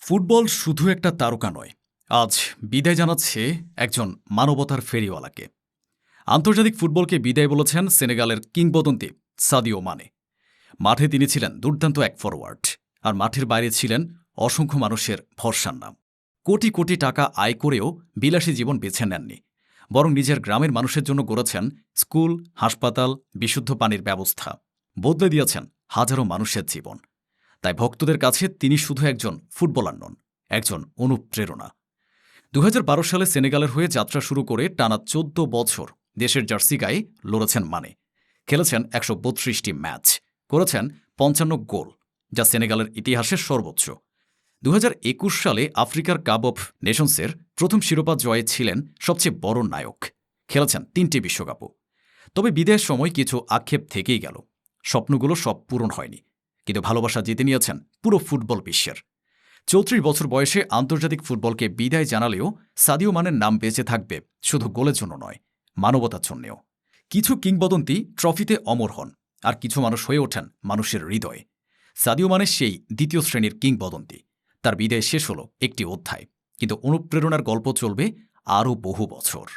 Football শুধু একটা তারকা নয়, আজ বিদায় জানাচ্ছে একজন মানবতার ফেরিওয়ালাকে। আন্তর্জাতিক ফুটবলকে বিদায় বলেছেন সেনেগালের কিংবদন্তি সাদিও মানে। মাঠে তিনি ছিলেন দুর্দান্ত এক ফরওয়ার্ড, আর মাঠের বাইরে ছিলেন অসংখ্য মানুষের ভরসার নাম। কোটি কোটি টাকা আয় করেও বিলাসী জীবন বেছে নেননি, বরং নিজের গ্রামের মানুষের জন্য গড়েছেন স্কুল, হাসপাতাল, বিশুদ্ধ পানির ব্যবস্থা। বদলে দিয়েছেন হাজারো মানুষের জীবন। তাই ভক্তদের কাছে তিনি শুধু একজন ফুটবলার নন, একজন অনুপ্রেরণা। ২০১২ সালে সেনেগালের হয়ে যাত্রা শুরু করে টানা ১৪ বছর দেশের জার্সি গায়ে লড়েছেন মানে। খেলেছেন ১৩২টি ম্যাচ, করেছেন ৫৫ গোল, যা সেনেগালের ইতিহাসের সর্বোচ্চ। ২০২১ সালে আফ্রিকার কাপ অফ নেশনসের প্রথম শিরোপা জয়ে ছিলেন সবচেয়ে বড় নায়ক। খেলেছেন ৩টি বিশ্বকাপও। তবে বিদায়ের সময় কিছু আক্ষেপ থেকেই গেল। স্বপ্নগুলো সব পূরণ হয়নি, কিন্তু ভালোবাসা জিতে নিয়েছেন পুরো ফুটবল বিশ্বের। ৩৪ বছর বয়সে আন্তর্জাতিক ফুটবলকে বিদায় জানালেও সাদিও মানের নাম বেঁচে থাকবে শুধু গোলের জন্য নয়, মানবতার জন্যেও। কিছু কিংবদন্তি ট্রফিতে অমর হন, আর কিছু মানুষ হয়ে ওঠেন মানুষের হৃদয়ে। সাদিও মানে সেই দ্বিতীয় শ্রেণীর কিংবদন্তি। তার বিদায় শেষ হলো একটি অধ্যায়, কিন্তু অনুপ্রেরণার গল্প চলবে আরও বহু বছর।